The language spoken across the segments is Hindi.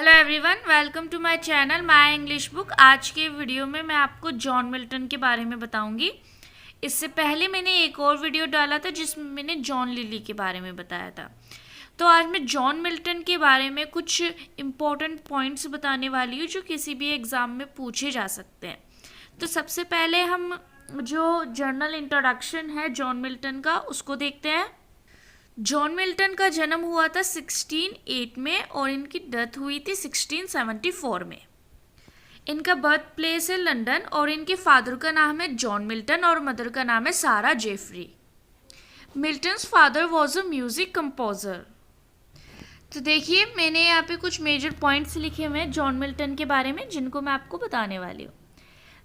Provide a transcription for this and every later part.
Hello everyone, welcome to my channel my English book. आज के वीडियो में मैं आपको जॉन मिल्टन के बारे में बताऊंगी। इससे पहले मैंने एक और वीडियो डाला था जिसमें मैंने जॉन लिली के बारे में बताया था। तो आज मैं जॉन मिल्टन के बारे में कुछ इम्पोर्टेंट पॉइंट्स बताने वाली हूँ जो किसी भी एग्ज़ाम में पूछे जा सकते हैं। तो सबसे पहले हम जो जर्नल इंट्रोडक्शन है जॉन मिल्टन का उसको देखते हैं। जॉन मिल्टन का जन्म हुआ था 1608 में और इनकी डेथ हुई थी 1674 में। इनका बर्थ प्लेस है लंदन और इनके फादर का नाम है जॉन मिल्टन और मदर का नाम है Sara Jeffrey. Milton's father was a music composer. तो देखिए, मैंने यहाँ पे कुछ मेजर पॉइंट्स लिखे हुए हैं जॉन मिल्टन के बारे में जिनको मैं आपको बताने वाली हूँ।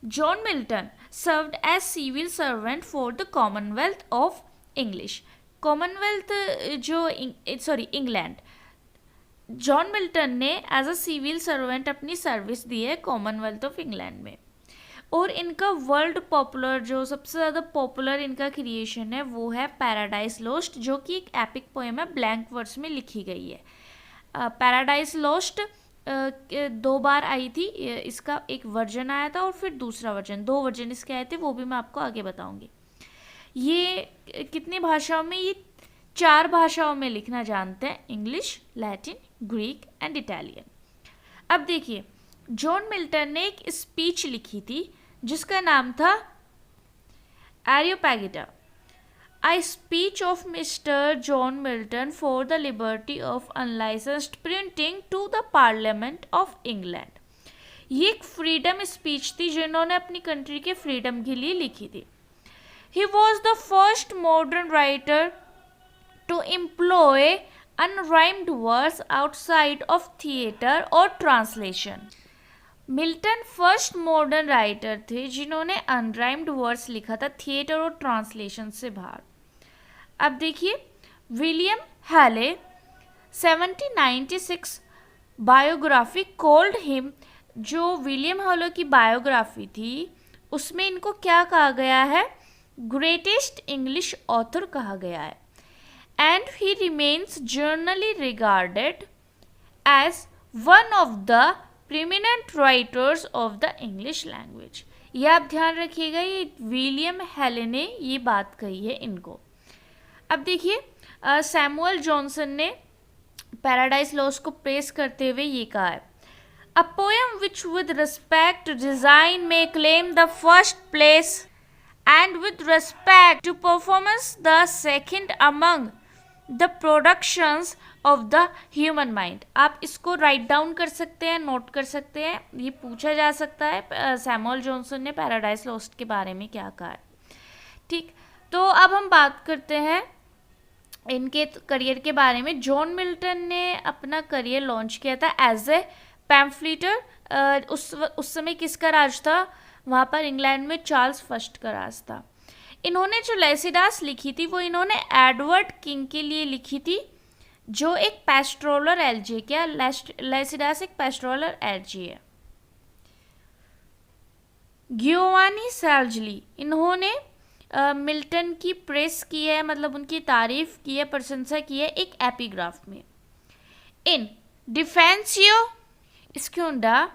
John Milton served as civil servant for the commonwealth of English. Commonwealth England. John Milton ने एज अ सिविल सर्वेंट अपनी सर्विस दी है कॉमनवेल्थ ऑफ इंग्लैंड में। और इनका वर्ल्ड पॉपुलर जो सबसे ज़्यादा पॉपुलर इनका क्रिएशन है वो है पैराडाइज लॉस्ट, जो कि एक एपिक पोएम है, ब्लैंक वर्ड्स में लिखी गई है। पैराडाइज लॉस्ट 2 बार आई थी। इसका एक वर्जन आया था और फिर दूसरा वर्जन, 2 वर्जन इसके आए थे, वो भी मैं आपको आगे बताऊंगी। ये कितनी भाषाओं में, ये 4 भाषाओं में लिखना जानते हैं, English, Latin, Greek and Italian. अब देखिए, जॉन मिल्टन ने एक स्पीच लिखी थी जिसका नाम था एरियोपैगिटा, A speech of Mr. John Milton for the liberty of unlicensed printing to the Parliament of England। ये एक फ्रीडम स्पीच थी जिन्होंने अपनी कंट्री के फ्रीडम के लिए लिखी थी। He was the first modern writer to employ unrhymed words outside of theatre or translation। Milton first modern writer थे जिन्होंने अनराइम्ड वर्ड्स लिखा था थिएटर और ट्रांसलेशन से बाहर। अब देखिए, विलियम हैले 1796 बायोग्राफी कॉल्ड हिम, जो विलियम हैले की बायोग्राफी थी उसमें इनको क्या कहा गया है, ग्रेटेस्ट इंग्लिश ऑथर कहा गया है। And he remains generally regarded as one of the preeminent writers of the English language. यह आप ध्यान रखिएगा, ये विलियम हैले ने ये बात कही है इनको। अब देखिए, सैमुअल जॉनसन ने पैराडाइज लॉस्ट को प्रेस करते हुए ये कहा है, a poem which with respect design may claim the first place and with respect to performance the second among the productions of the human mind। आप इसको राइट डाउन कर सकते हैं, नोट कर सकते हैं, ये पूछा जा सकता है सैमुअल जॉनसन ने पैराडाइज लॉस्ट के बारे में क्या कहा है। ठीक, तो अब हम बात करते हैं इनके करियर के बारे में। जॉन मिल्टन ने अपना करियर लॉन्च किया था एज ए पैम्फलेटर। उस समय किसका राज था वहाँ पर, इंग्लैंड में चार्ल्स फर्स्ट का राज था। इन्होंने जो लेसिडास लिखी थी वो इन्होंने एडवर्ड किंग के लिए लिखी थी, जो एक पेस्ट्रोलर एलजी, क्या लेसिडास एक पेस्ट्रोलर एलजी है। गियोवानी सैल्जली, इन्होंने मिल्टन की प्रेस की है, मतलब उनकी तारीफ की है, प्रशंसा की है एक एपिग्राफ में। इन डिफेंसियो स्क्यूंडा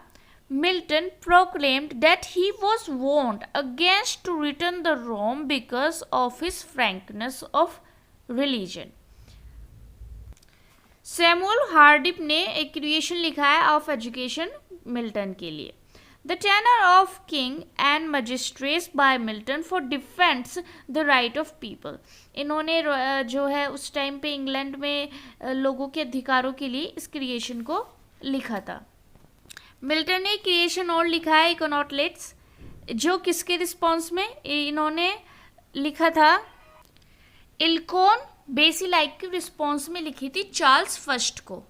Milton proclaimed that he was warned against to return the Rome because of his frankness of religion। Samuel हार्डिप ने एक क्रिएशन लिखा है ऑफ एजुकेशन मिल्टन के लिए। The tenure of king and magistrates by Milton for defence the right of people. इन्होंने जो है उस टाइम पे इंग्लैंड में लोगों के अधिकारों के लिए इस क्रिएशन को लिखा था। मिल्टन ने क्रिएशन और लिखा है इकोनॉटलेट्स, जो किसके रिस्पॉन्स में इन्होंने लिखा था, इल्कोन बेसिलाइक के रिस्पॉन्स में लिखी थी चार्ल्स फर्स्ट को।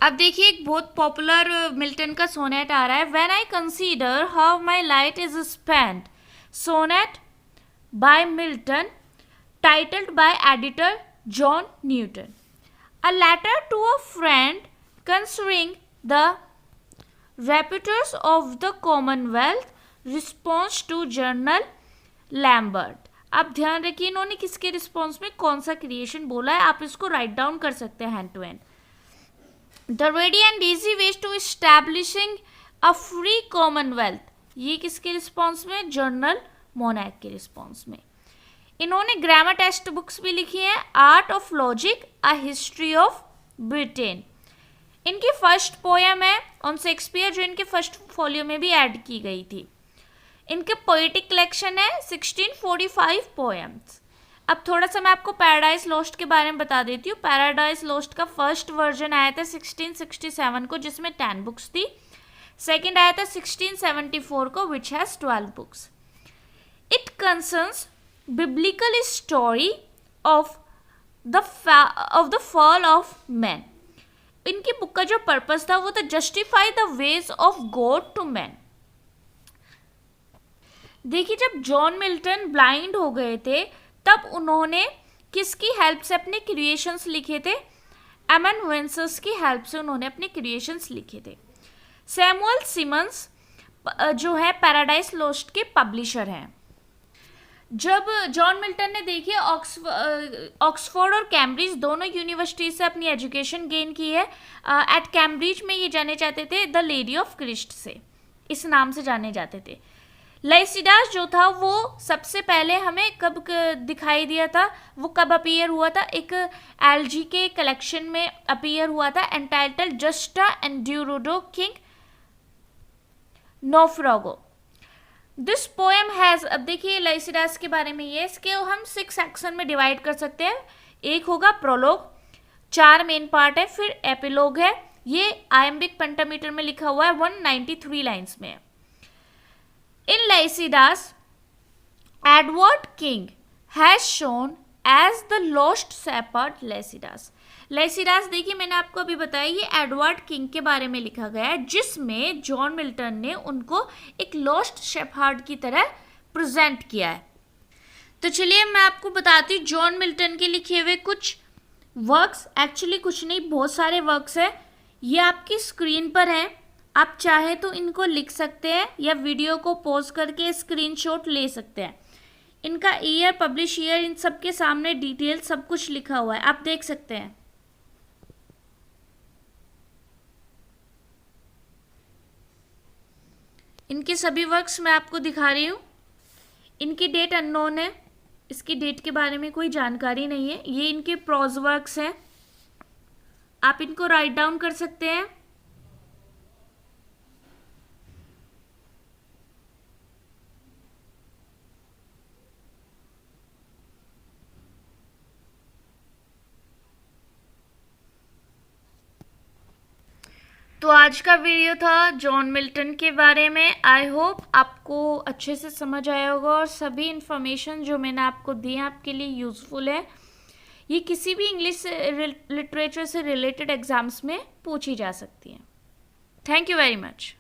अब देखिए, एक बहुत पॉपुलर मिल्टन का सोनेट आ रहा है, when I consider how my light is spent, sonnet by Milton, titled by editor John Newton. A letter to a friend considering the Reputers of the Commonwealth, response to general Lambert. आप ध्यान रखिए इन्होंने किसके रिस्पॉन्स में कौन सा क्रिएशन बोला है, आप इसको राइट डाउन कर सकते हैं hand to hand. The ready and easy ways to establishing a free commonwealth, ये किसके रिस्पॉन्स में? जनरल मोनैक के रिस्पॉन्स में। इन्होंने ग्रामर टेक्स्ट बुक्स भी लिखी हैं, art of logic, a history of Britain. इनकी फर्स्ट पोएम है ऑन शेक्सपियर, जो इनके फर्स्ट फॉलियो में भी ऐड की गई थी। इनके पोएटिक कलेक्शन है 1645 पोएम्स। अब थोड़ा सा मैं आपको पैराडाइज लॉस्ट के बारे में बता देती हूँ। पैराडाइज लॉस्ट का फर्स्ट वर्जन आया था 1667 को, जिसमें 10 बुक्स थी। सेकेंड आया था 1674 को, which has 12 books. It concerns biblical story of the fall of man. इनकी बुक का जो पर्पस था वो था justify the ways of God to man. देखिए, जब जॉन मिल्टन ब्लाइंड हो गए थे तब उन्होंने किसकी हेल्प से अपने क्रिएशंस लिखे थे? एमेनुएंसेस की हेल्प से उन्होंने अपने क्रिएशंस लिखे थे। सैमुअल सिमंस जो है पैराडाइज लॉस्ट के पब्लिशर हैं। जब जॉन मिल्टन ने देखिए ऑक्सफोर्ड और कैम्ब्रिज दोनों यूनिवर्सिटी से अपनी एजुकेशन गेन की है। एट कैम्ब्रिज में ये जाने जाते थे द लेडी ऑफ क्रिस्ट से, इस नाम से जाने जाते थे। लाइसिडास जो था वो सबसे पहले हमें कब दिखाई दिया था, वो कब अपीयर हुआ था? एक एलजी के कलेक्शन में अपीयर हुआ था, entitled Justa and Edovardo King naufrago. This poem has, अब देखिए लाइसिडास के बारे में ये, इसके हम 6 सेक्शन में डिवाइड कर सकते हैं। एक होगा प्रोलोग, 4 मेन पार्ट है, फिर एपिलोग है। ये आयम्बिक पेंटामीटर में लिखा हुआ है, 193 लाइन्स में है। In Lycidas Edward King has shown as the lost shepherd Lycidas. Lycidas देखिए मैंने आपको अभी बताया, ये एडवर्ड किंग के बारे में लिखा गया है, जिसमें जॉन मिल्टन ने उनको एक लॉस्ट शेपर्ड की तरह प्रेजेंट किया है। तो चलिए मैं आपको बताती हूँ जॉन मिल्टन के लिखे हुए कुछ वर्क्स। एक्चुअली कुछ नहीं, बहुत सारे वर्क्स हैं। ये आपकी स्क्रीन पर हैं, आप चाहे तो इनको लिख सकते हैं या वीडियो को पॉज करके स्क्रीनशॉट ले सकते हैं। इनका ईयर, पब्लिश ईयर, इन सब के सामने डिटेल सब कुछ लिखा हुआ है, आप देख सकते हैं। इनके सभी वर्क्स मैं आपको दिखा रही हूँ। इनकी डेट अननोन है, इसकी डेट के बारे में कोई जानकारी नहीं है। ये इनके प्रोज वर्क्स हैं, आप इनको राइट डाउन कर सकते हैं। तो आज का वीडियो था जॉन मिल्टन के बारे में। आई होप आपको अच्छे से समझ आया होगा और सभी इन्फॉर्मेशन जो मैंने आपको दी है आपके लिए यूज़फुल है। ये किसी भी इंग्लिश लिटरेचर से रिलेटेड एग्जाम्स में पूछी जा सकती हैं। Thank you very much.